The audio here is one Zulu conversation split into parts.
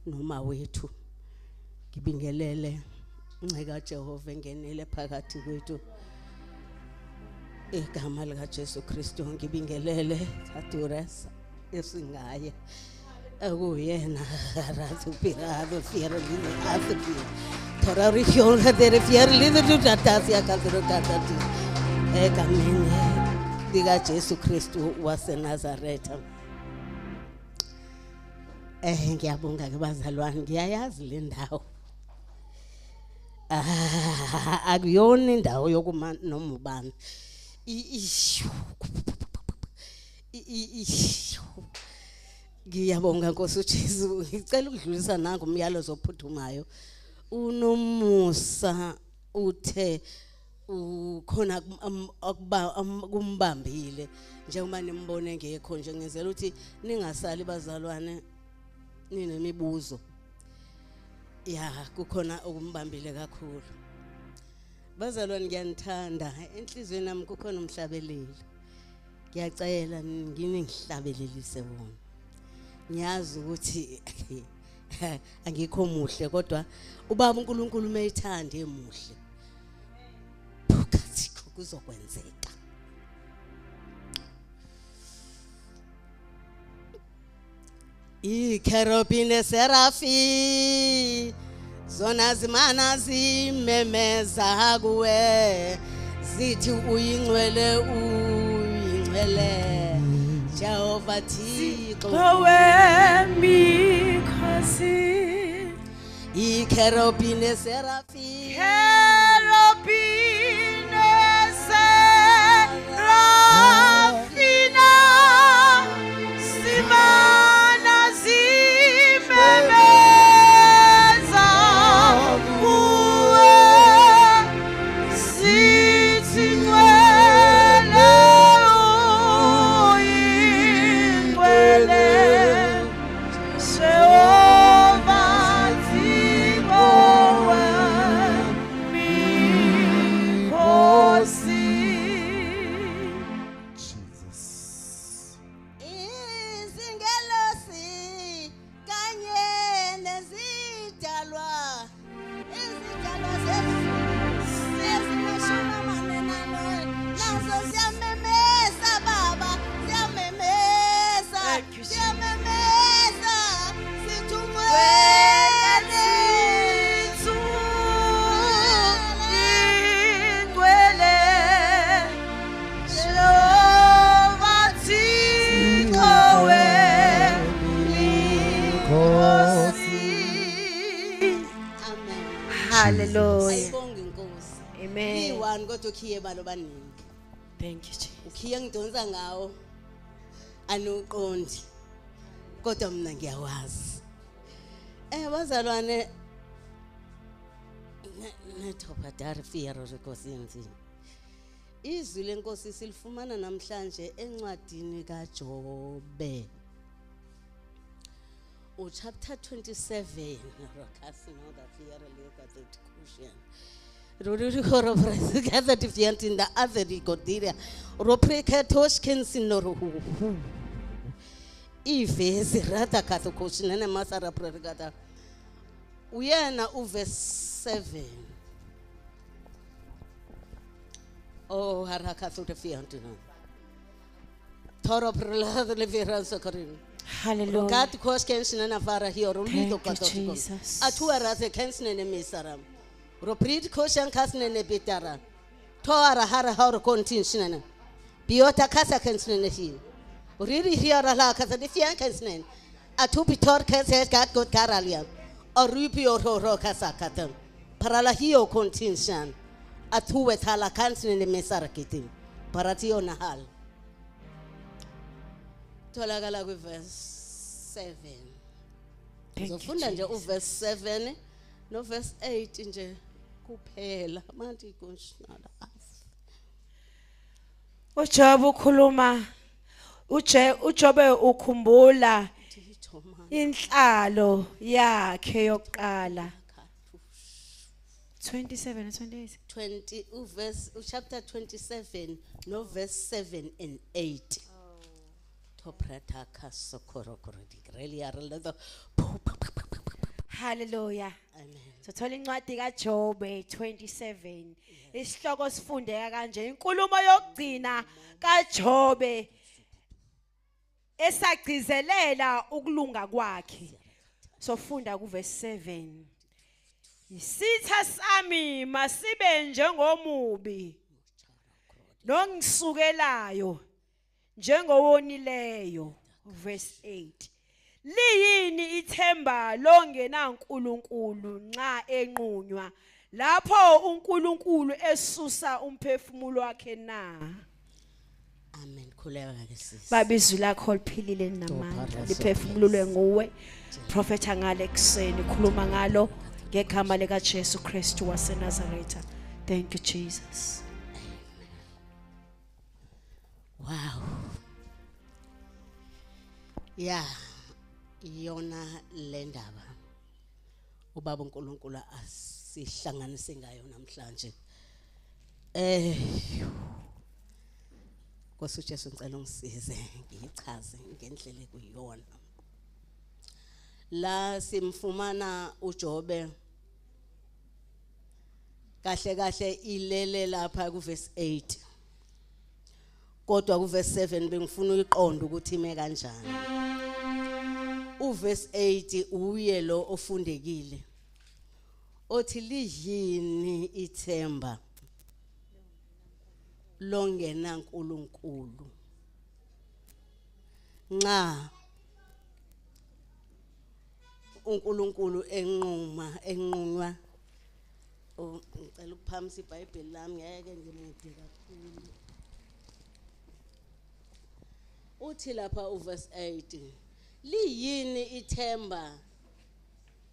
noma wethu ngibingelele nceka Jehova engenele phakathi kwethu egama lika Jesu Kristu ngibingelele adures esingaye akuyena razu pirado fierli afi tora rifion dere fierli de tatasi akazero tatati egameni lika Jesu Kristu waseNazaretha. Ngiyabonga ke bazalwane, ngiyayazi le ndawo akuyona indawo yokuma noma ubani ngiyabonga Nkosi uJesu. Ngicela ukudlulisa nangu umyalezo ophuthumayo. Unomusa uthe ukhona kumbambile njengoba nimbone ngekho nje, ngizela ukuthi ningasali bazalwane ninemibuzo ya kukhona okumbambile kakhulu. Bazalwane ngiyanithanda enhlizweni nami, kukhona umhlabeleli. Ngiyacela ngihlabelelise wona. Ngiyazi ukuthi angikho muhle kodwa ubaba uNkulunkulu mayithanda emuhle phakathi kuzokwenzeka. Ikerubim neserafi zona zimana zimemeza kuwe zithi uyingcwele uyingcwele Jehova Thixo wemikhosi. Ikerubim neserafi Hallelujah. Amen. Iwan kodwa ukhiye balo baningi. Thank you Jesus. Ukhiye ngidonsa ngawo anuqondi. Kodwa mina ngiyawazi. Bazalwane nethopadari fiero rekosinzi. Izwi lenkosi silifumana namhlanje encwadini kaJobe. Chapter 27, Rokasino da Fiera Leka the Cushion. Ruri Horobrez gathered Fiant in the other Ricotiria. Ropricatosh Kensinor. If is Rata Catocushin and a Masara Pregata. We are now verse 7. Oh, Harakasu the Fiantino. Toro Prela the Liveran Socarin. Hallelujah. God cause Kensin and Avara here, Rulido Jesus. Atuara the Kensin and Misaram. Roprid Koshan Cassin and Bitara. Toara Hara Hor Contintion. Biota Casa Kensin and Hill. Really here a la Casa de Fiankensin. Atupi Torcas has got good Caralia. Or Rupi or Horo Casacatan. Paralahio Contintion. Atu with Hala Cansin and the Mesarakitim. Paratio Nahal. Tolagala with verse 7. So funda nje verse 7 no verse 8 nje kuphela manje kunshinala uJobe ukhuluma uJobe ukhumbula inhlalo yakhe yokuqala 27 and 28 20 verse chapter 27 no verse 7 and 8. Toprata kasokoro korodi really are Hallelujah. Amen. Sothola incwadi kaJobe 27. Isihloko sifundeka kanje, inkulumo yokugcina kaJobe esagcizelela ukulunga kwakhe. Sofunda kuverse 7. Isitha sami masibe njengomubi nongisukelayo njengowonileyo. Verse 8. Liyini ithemba longena uNkulunkulu nxa enqunywa lapho uNkulunkulu esusa umphefumulo wakhe na? Amen. Khuleka ke sisi. Baba izwi lakho liphilile namandla liphefumulwe nguwe. Prophet ngale kuseni khuluma ngalo ngegama lika Jesu Kristu waseNazaretha. Thank you Jesus. Wow. Yeah. Iyona le ndaba ubaba uNkulunkulu asihlanganise ngayo namhlanje. Nkosi uJesu ngicela ungisize ngichaze ngendlela ekuyiyona. La simfumana uJobe kahle kahle ilele lapha ku verse 8. Kodwa ku verse 7 bengifuna uyiqonda ukuthi ime kanjani. Uverse 8 uye lo ofundekile othi liyini ithemba longena uNkulunkulu nxa uNkulunkulu enqunywa. Ngicela ukuphamisa iBhayibheli lami ngeke ngimude kakhulu. Uthi lapha uverse 8 liyini ithemba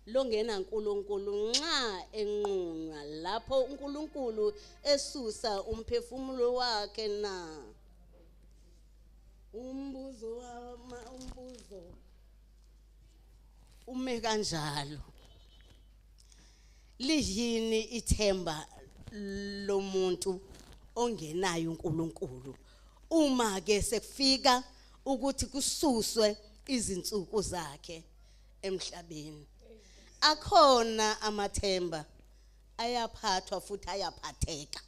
longena uNkulunkulu nxa enqunywa lapho uNkulunkulu esusa umphefumulo wakhe na? Umbuzo ume kanjalo. Liyini ithemba lomuntu ongenayo uNkulunkulu uma ke sekufika ukuthi kususwe izinsuku zakhe emhlabeni? Akhona amathemba ayaphathwa futhi ayaphatheka.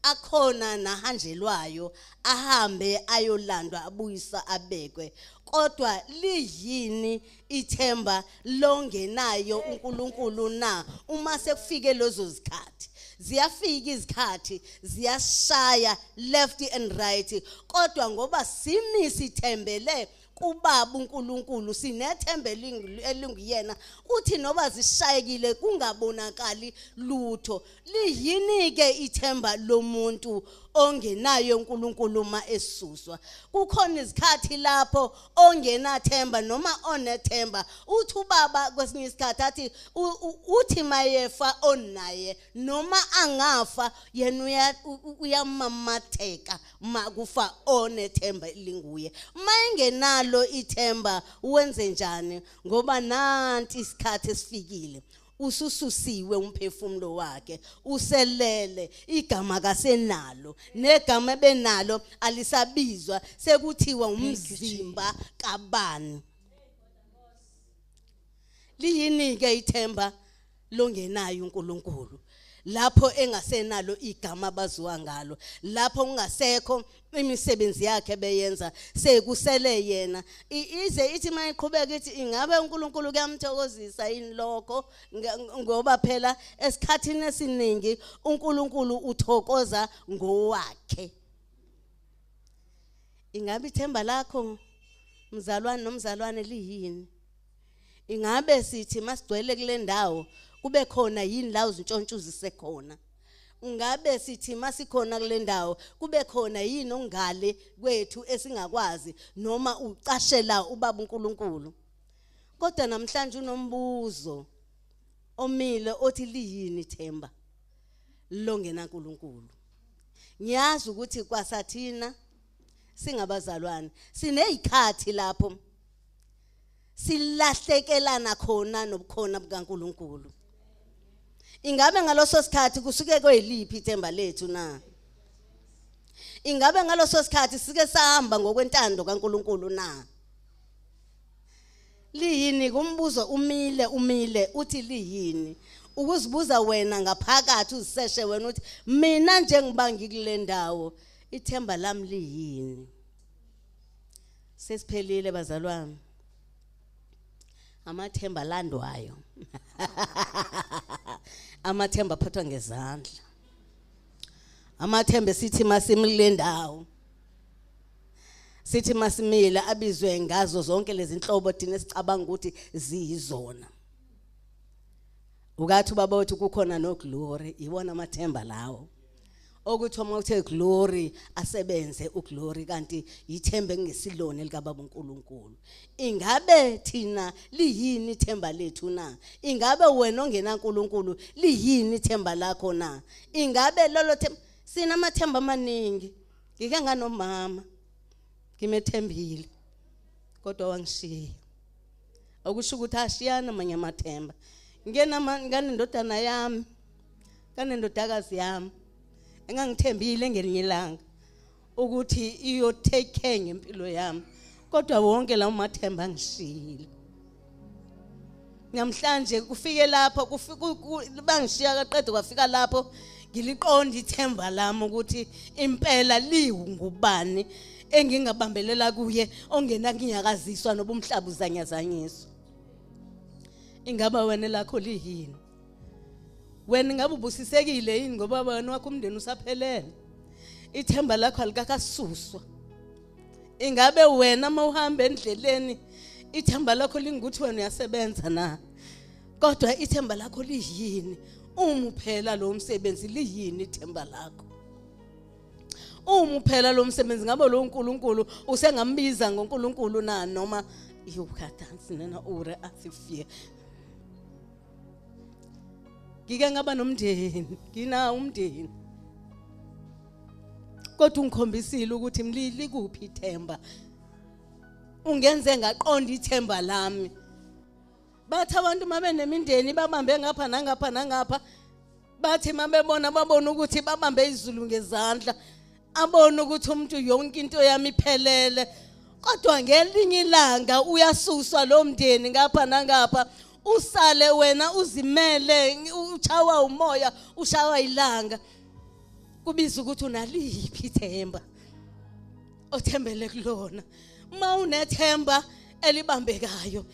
Akhona nahanjelwayo ahambe ayolandwa abuyisa abekwe. Kodwa liyini ithemba longenayo uNkulunkulu na uma sekufike lezo zikhathi? Ziyafika izikhathi ziyashaya left and right, kodwa ngoba simisi ithembele kubaba uNkulunkulu sinethemba elinguyena uthi noba zishayekile kungabonakali lutho. Liyini ke ithemba lomuntu ongenayo uNkulunkulu ma esuswa? Kukhona izikhathi lapho ongenathemba noma onethemba uthi ubaba kwesinye isikhathi athi uthi mayefa onaye noma angafa yena uyamamatheka makufa onethemba linguye. Mayengenalo ithemba wenze njani? Ngoba nanti isikhathi esifikile usususiwe umphefumulo wakhe, uselele, igama kasenalo, negama benalo alisabizwa, sekuthiwa umzimba kabani. Liyini ke ithemba longenayo uNkulunkulu lapho engasenalo igama abaziwa ngalo, lapho ungasekho imisebenzi yakhe beyenza, sekusele yena. Ize ithi mayiqhubeka ithi ingabe uNkulunkulu kuyamthokozisa yini lokho? Ngoba phela esikhathini esiningi uNkulunkulu uthokoza ngowakhe. Ingabe ithemba lakho mzalwane nomzalwane liyini? Ingabe sithi masigcwele kule ndawo kube khona yini la uzintshontshu zisekhona? Ungabe sithi masikhona kule ndawo kube khona yini ongale kwethu esingakwazi noma ucashela ubaba uNkulunkulu? Kodwa namhlanje unombuzo omile othi liyini ithemba longena uNkulunkulu? Ngiyazi ukuthi kwasathina singabazalwane sinezikhathi lapho silahlekelana khona nobukhona bukaNkulunkulu. Ingabe ngaloso sikhathi kusuke kweliphi ithemba lethu na? Ingabe ngaloso sikhathi sike sahamba ngokwentando kaNkulunkulu na? liyini kumbuzo umile uthi liyini ukuzibuza wena ngaphakathi uziseshe wena uthi mina njengoba ngikule ndawo ithemba lami liyini. Sesiphelile bazalwane, amathemba landwayo amathemba aphathwa ngezandla, amathemba sithi masimile ndawo, sithi masimile abizwe ngazo zonke lezi inhlobo thina esicabanga ukuthi ziyizona. Ukathi babothi kukhona no glory, iwona amathemba lawo okuthi uma uthe glory asebenze uglory kanti yithembe ngesilone likababa uNkulunkulu. Ingabe thina liyini ithemba lethu na? Ingabe wena ongena uNkulunkulu liyini ithemba lakho na? Ingabe lolo themba sina amathemba amaningi. Ngike nganomama ngimethembile kodwa wangishiya. Okusho ukuthi ashiyana amanye amathemba. Nganendodana yami, kanendodakazi yami engangithembile ngelinye ilanga ukuthi iyo take care ngempilo yami, kodwa wonke lawo mathemba angishiyile. Namhlanje kufike lapho bangishiya kaqedwe kwafika lapho ngiliqonda ithemba lami ukuthi impela liwungubani engingabambelela kuye ongena ngiyakaziswa nobumhlaba uzanyazanyiswa. Ingaba wena lakho liyini? Wena ngabe ubusisekile yini ngoba wena wakho umndeni usaphelele? Ithemba lakho alikakasuswa. Ingabe wena mawuhamba endleleni ithemba lakho lingukuthi wena uyasebenza na? Kodwa ithemba lakho liyini? Uma uphela lo msebenzi liyini ithemba lakho? Uma uphela lo msebenzi ngabe lo uNkulunkulu usengambiza ngoNkulunkulu na noma yokhadansi nena ure asifie? Ngike ngaba nomndeni, ngina umndeni. Kodwa ungikhombisile ukuthi mlili kuphi ithemba. Ungenze ngaqonda ithemba lami. Bathi abantu mabe nemindeni babambe ngapha nangapha nangapha. Bathi mabebona babona ukuthi babambe izulu ngezandla. Abona ukuthi umuntu yonke into yami iphelele. Kodwa ngelinye ilanga uyasuswa lo mndeni ngapha nangapha. Usale wena uzimele, uchawa umoya, ushawa ilanga. Kubiza ukuthi unaliphi ithemba othembele kulona. Ma unethemba elibambekayo,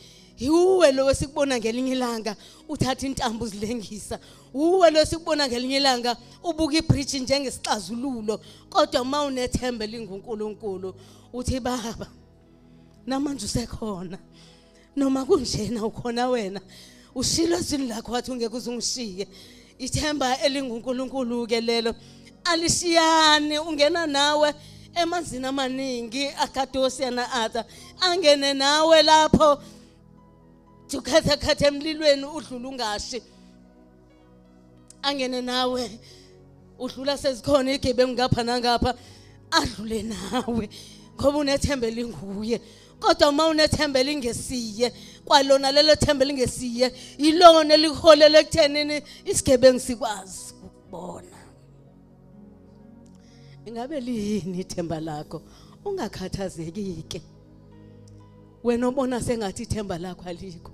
uwe lo wesikubona ngelinye ilanga uthatha intambo uzilengisa. Uwe lo wesikubona ngelinye ilanga ubuka ibridge njengesixazululo. Kodwa ma unethemba linguNkulunkulu uthi baba namanje usekhona. Noma kunjena ukhona wena ushilo izini lakho wathi ungeke uzungishiye. Ithemba elinguNkulunkulu ke lelo alishiyani. Ungena nawe emanzini amaningi akadosi yana atha angene nawe lapho tukhatha emlilweni udlula ungashi. Angene nawe udlula sezikhona igebengu ngapha nangapha adlule nawe ngoba unethemba linguye. Kodwa uma unethemba lingesiye kwalona lelo themba lingesiye yilona eliholele ekuthenini isigebengu sikwazi ukubona. Ingabe liyini ithemba lakho? Ungakhathazeki ke. Wena obona sengathi ithemba lakho alikho.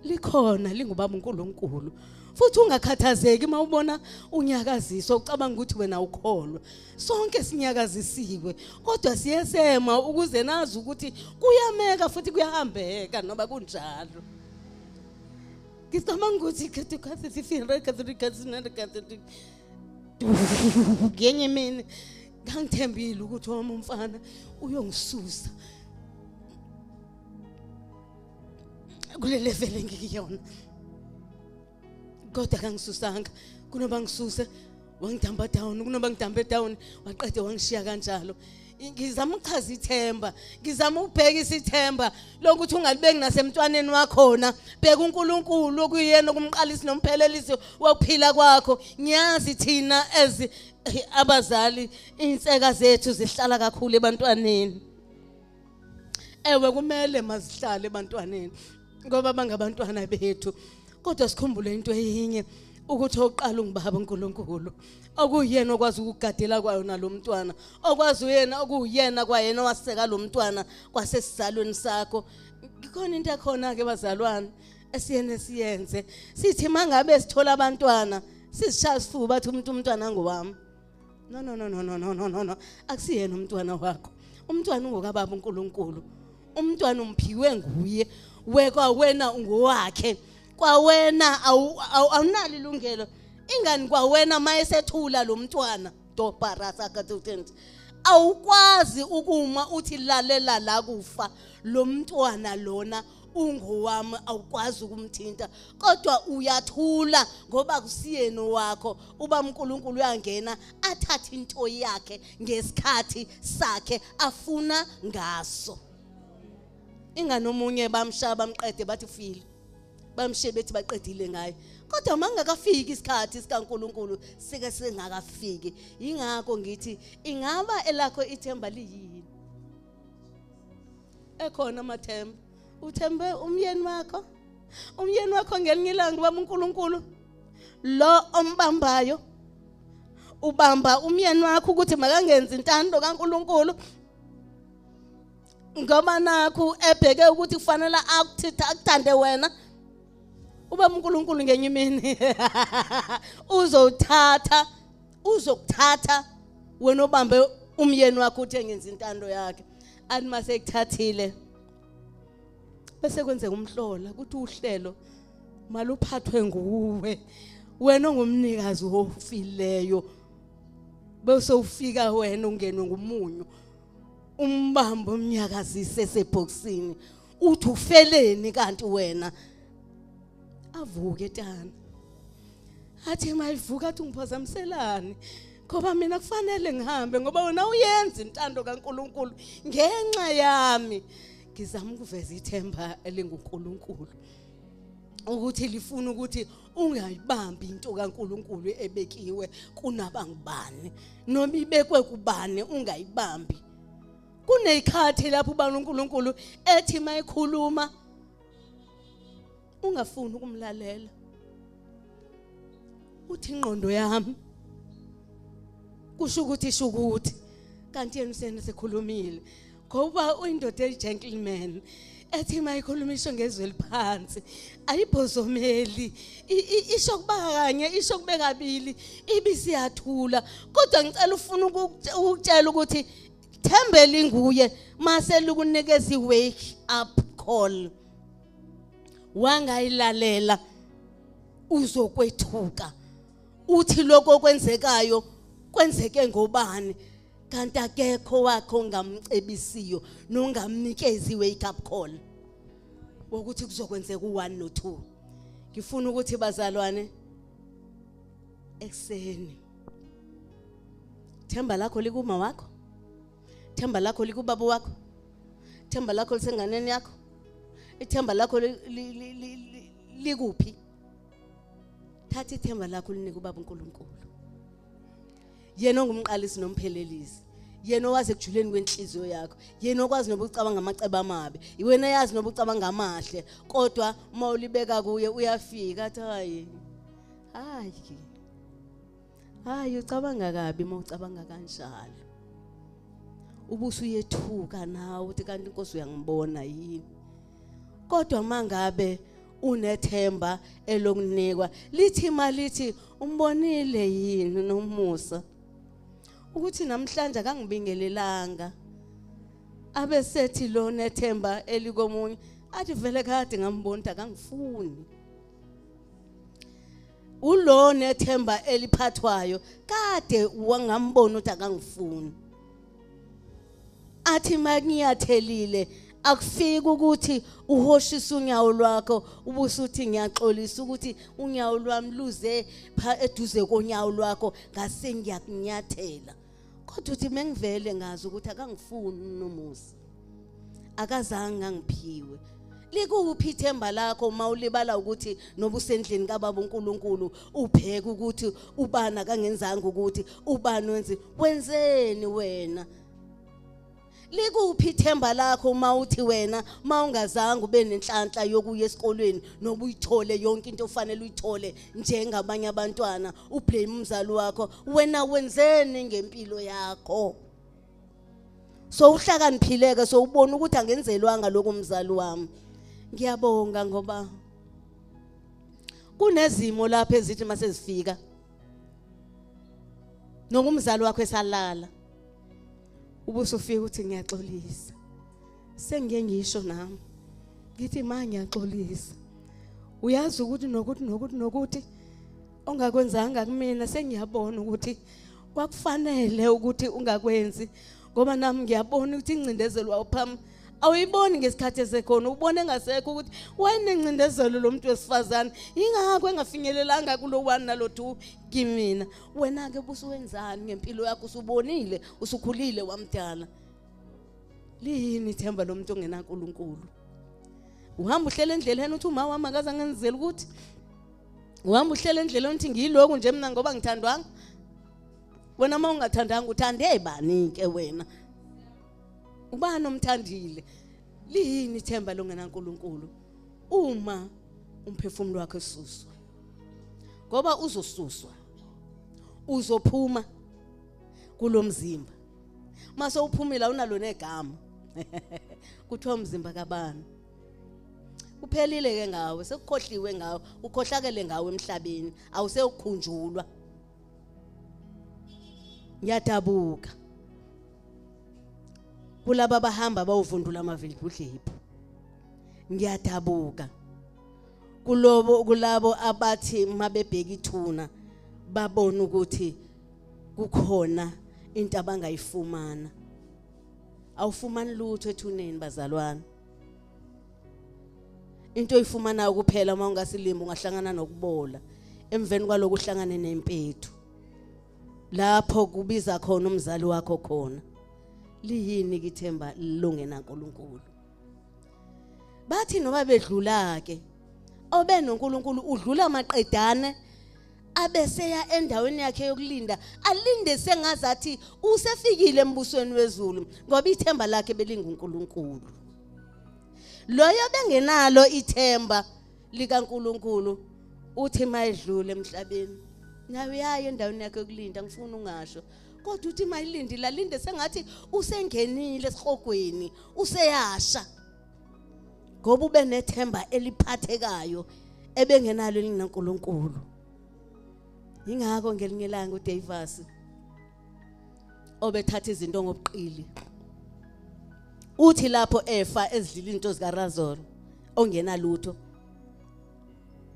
Likhona lingubaba uNkulunkulu. Futhi ungakhathazeki mawubona unyakaziswa ucabanga ukuthi wena ukholwa. Sonke sinyakazisiwe kodwa siyesema ukuze nazi ukuthi kuyameka futhi kuyahambeka noba kunjalo. Ngicabanga ukuthi kathi sifire kathi ngenye mina ngangithembile ukuthi wami umfana uyongisusa kule level engikuyona. Kodwa kangisusanga kunoba ngisuse wangidamba down kunoba ngidambe down waqede wangishiya kanjalo. Ngizama ukuchaza ithemba, ngizama ukubheka isithemba lokuthi ungalibeki nasemntwaneni wakhona. Bheka uNkulunkulu okuyena okumqalisi nomphelelisi wokuphila kwakho. Ngiyazi thina abazali inseka zethu zihlala kakhulu ebantwaneni. Ewe kumele mazihlale ebantwaneni ngoba bangabantwana bethu. Kodwa sikhumbule into eyinye ukuthi oqala ungibaba uNkulunkulu okuyena okwazi ukugadela kwayo nalomntwana okwazi uyena okuyena kwayena waseka lo mntwana kwasesizalweni sakho. Ikhona into ekhona ke bazalwane siyenze sithi mangabe sithola abantwana sisishaya sifuba bathi umntwana ngowami. No. Akusiyena umntwana wakho. Umntwana ungokababa uNkulunkulu. Umntwana umphiwe nguye. Wena ungowakhe. Kwawena awunalo ilungelo. Ingani kwawena mayesethula lo mntwana do parasa katuthenzi. Awukwazi ukuma uthi lalela la kufa lo mntwana lona ungowami awukwazi ukumthinta kodwa uyathula ngoba kusiyena wakho uba uNkulunkulu uyangena athatha into yakhe ngesikhathi sakhe afuna ngaso. Ingani omunye bamshaya bamqede bathi file bamshiye bethi baqedile ngaye kodwa mangakafiki isikhathi sikaNkulunkulu sike singakafiki. Ingakho ngithi ingaba elakho ithemba liyini ekhona amathemba. Uthembe umyeni wakho ngelinye ilanga baba uNkulunkulu lo ombambayo ubamba umyeni wakho ukuthi makangenzi intando kaNkulunkulu ngoba nakho ebheke ukuthi kufanele akuthande wena. Uba uNkulunkulu ngenye imini uzokuthatha wena obambe umyeni wakho uthi engenza intando yakhe. Athi mase ekuthathile bese kwenzeka umhlola ukuthi uhlelo maluphathwe nguwe wena ongumnikazi ofileyo. Bese ufika wena ungenwe ngumunyu umbambo umnyakazise eseboxini uthi ufeleni kanti wena avuke tana. Athi mayivuka athi ngiphazamiselani ngoba mina kufanele ngihambe ngoba wena uyenza intando kaNkulunkulu ngenxa yami. Ngizama ukuveza ithemba elinguNkulunkulu ukuthi lifuna ukuthi ungayibambi into kaNkulunkulu ebekiwe kunabangibani noma ibekwe kubani ungayibambi. Kunezikhathi lapho ubani uNkulunkulu ethi mayikhuluma ungafuni ukumlalela. Uthi ingqondo yami kusho ukuthi kanti yena usena sekhulumile ngoba uyindoda egentleman ethi mayikhulumisho ngezwe eliphansi ayibhozomeli isho kuba kanye isho kube kabili ibisiyathula kodwa ngicela ufuna ukutshela ukuthi thembele nguye mase lukunikeza iwake up call wangayilalela uzokwethuka uthi lokho kwenzekayo kwenzeke ngobani kanti akekho wakho ngamcebisiyo nongamnikezi iwake up call ukuthi kuzokwenzeka u1 no2. Ngifuna ukuthi bazalwane ekseni themba lakho likuma wakho, themba lakho likubaba wakho, themba lakho lisenganeni yakho, ithemba lakho likuphi. Thatha ithemba lakho linike ubaba uNkulunkulu. Yena ongumqalisi nomphelelisi, yena owazi ekujuleni kwenhliziyo yakho, yena okwazi nobucabanga amacebo amabi, iwena yazi nobucabanga amahle kodwa mawulibeka kuye uyafika athi hayi ucabanga kabi mawucabanga kanjalo. Ubuso uyethuka nawe uthi kanti inkosi uyangibona yini. Kodwa mangabe unethemba elokunikwa lithi malithi umbonile yini nomusa ukuthi namhlanje akangibingelelanga abe sethi lo nethemba elikomunye athi vele kade ngambona akangifuni. Ulo nethemba eliphathwayo kade wangambona ukuthi akangifuni. Athi makuyathelile akufika ukuthi uhoshisa unyawo lwakho ubusuthi ngiyaxolisa ukuthi unyawo lwami luze eduze konyawo lwakho ngase ngiyakunyathela kodwa uthi mengivele ngazi ukuthi akangifuni nomusa akazange ngangiphiwe. Likuphi ithemba lakho mawulibala ukuthi nobusendlini kaBaba uNkulunkulu ubheke ukuthi ubani akangenzanga ukuthi ubani wenzeni wena. Likuphi ithemba lakho mawuthi wena mawungazange ube nenhlanhla yokuya esikolweni nobuyithole yonke into ofanele uyithole njengabanye abantwana ublame umzali wakho wena wenzeni ngempilo yakho. So uhlakaniphileke so ubona ukuthi angenzelwanga lokho umzali wami ngiyabonga ngoba kunezimo lapha ezithi mase zifika nokumzali wakho esalala ubusufika uthi ngiyaxolisa sengiye ngisho nami ngithi ma ngiyaxolisa uyazi ukuthi nokuthi ongakwenzanga kumina sengiyabona ukuthi kwakufanele ukuthi ungakwenzi ngoba nami ngiyabona ukuthi incindezelo wawupham awuyiboni ngesikhathi esekhona ubone ngasekho ukuthi wayenencindezelo lo muntu wesifazane ingakho engafinyelelanga kulo 1 nalo 2 kimina wena ke busuwenzani ngempilo yakho usubonile usukhulile wamdala lini ithemba lo muntu ongena uNkulunkulu uhamba uhlele endleleni uthi uma wami akaza ngenzela ukuthi uhamba uhlele endleleni uthi ngiyiloko nje mina ngoba ngithandwanga wena uma ungathandanga uthande bani ke wena ubani omthandile lini ithemba longena uNkulunkulu uma umphefumulo wakho esuswa ngoba uzosuswa uzophuma kulomzimba mase uphumile unalo negama kuthiwa umzimba kabani uphelile ke ngawe sekukhohliwe ngawe ukhohlakele ngawe emhlabeni awusekukhunjulwa ngiyadabuka kulaba bahamba bawuvundula amavilibudliphu ngiyadabuka kulabo abathi mabebheka ithuna babona ukuthi kukhona into abangayifumana awufumani lutho ethuneni bazalwane into oyifumana ukuphela uma ungasilima ungahlangana nokubola emveni kwaloku uhlangane nempethu lapho kubiza khona umzali wakho khona liyini kithemba longena uNkulunkulu bathi noma bedlula ke obe noNkulunkulu udlula amaqedane abeseya endaweni yakhe yokulinda alinde sengazathi usefikile embusweni wezulu ngoba ithemba lakhe belinga uNkulunkulu loyo bengenalo ithemba likaNkulunkulu uthi mayedlule emhlabeni nawe yaye endaweni yakhe yokulinda ngifuna ungasho kodwa uthi mayilindi lalinde sengathi usengenile esihogweni useyasha ngoba ube nethemba eliphathekayo ebengenalo linaNkulunkulu ingakho ngelinye ilanga uDavis obethatha izinto ngobuqili uthi lapho efa ezidlila into zikaRazaro ongena lutho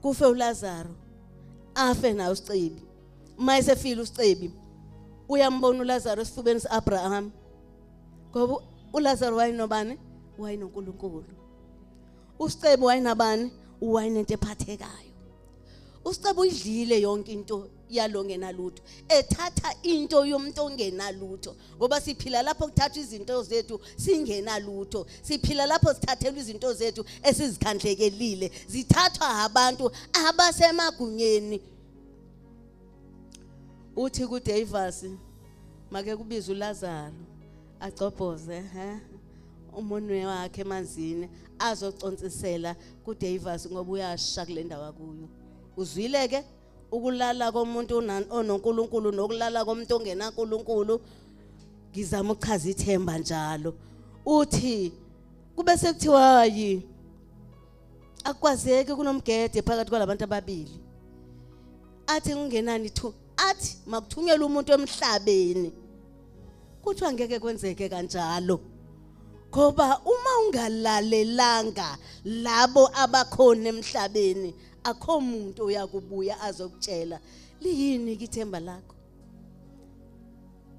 kufe uLazaro afe nayo uSicebi mayesefile uSicebi uyambona uLazaro esifubeni sikaAbraham ngoba uLazaro wayinobani wayinoNkulunkulu uSicebi wayinabani wayinento ephathekayo uSicebi uyidlile yonke into yalongena lutho ethatha into yomuntu ongena lutho ngoba siphila lapho kuthatha izinto zethu singena lutho siphila lapho sithathelwa izinto zethu esizikhandlekelile zithathwa abantu abasemagunyeni uthi kuDavis make kubiza uLazaro agcobhoze umunwe wakhe emanzini azocontsisela kuDavis ngoba uyasha kule ndawo akuyo uzwile ke ukulala komuntu onoNkulunkulu nokulala komuntu ongena uNkulunkulu ngizama ukuchaza ithemba njalo uthi kube sekuthiwa yi akwazeke kunomgede phakathi kwalabantu ababili athi ungenani athi makuthunyelwe umuntu emhlabeni kuthiwa ngeke kwenzeke kanjalo ngoba uma ungalalelanga labo abakhona emhlabeni akho umuntu uyakubuya azokutshela liyini kithemba lakho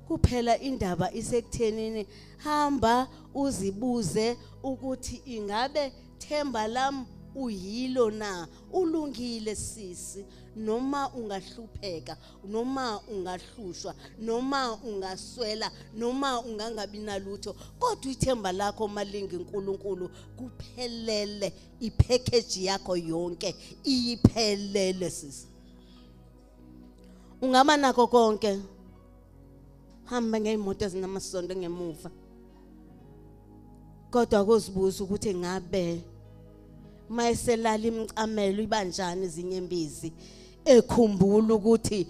kuphela indaba isekuthenini hamba uzibuze ukuthi ingabe themba lam uyilo na ulungile sisi noma ungahlupheka noma ungahlushwa noma ungaswela noma ungangabi nalutho kodwa ithemba lakho malinga uNkulunkulu kuphelele ipackage yakho yonke iyiphelele sisi ungaba nakho konke hamba ngeimoto ezinamasondo ngemuva kodwa kuzibuza ukuthi ngabe mayeselala imcamelo ibanjani izinyembezi ekhumbula ukuthi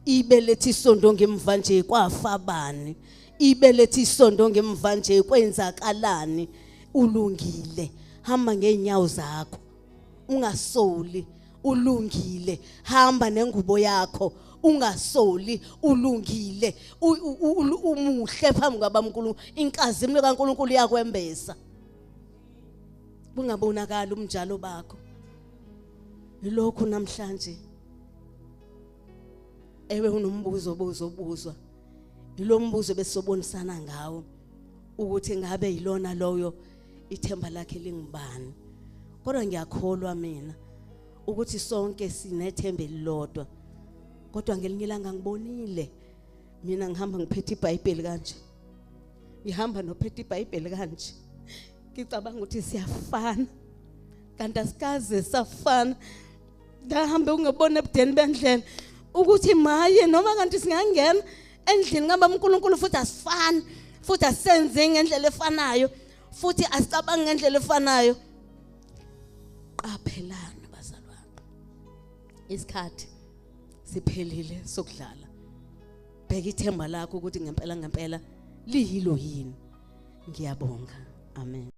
ibelethe isondo ngemva nje kwafa bani ibelethe isondo ngemva nje kwenzakalani ulungile hamba ngeenyawo zakho ungasoli ulungile, hamba nengubo yakho ungasoli ulungile, umuhle phambi kwabaMkhulu, inkazimlo kaNkulunkulu iyakwembesa. Bungabonakala umjalo bakho. Lokho namhlanje ewe unombuzo obuzobuzwa, yilo mbuzo besobonisana ngawo ukuthi ngabe yilona loyo ithemba lakhe lingubani. Kodwa ngiyakholwa mina ukuthi sonke sinethemba elilodwa. Kodwa ngelinye ilanga ngibonile mina ngihamba ngiphethe iBhayibheli kanje, ngihamba nophethe iBhayibheli kanje, ngicabanga ukuthi siyafana kanti asikaze safana. Ndahambe ungabona ebudeni bendlela ukuthi maye noma kanti singangena endlini kaBaMkhulunkulu futhi asifani, futhi asenze ngendlela efanayo, futhi asicabanga ngendlela efanayo. Qaphelana bazalwane, isikhathi siphelile sokudlala. Bheka ithemba lakho ukuthi ngempela ngempela liyilo yini. Ngiyabonga. Amen.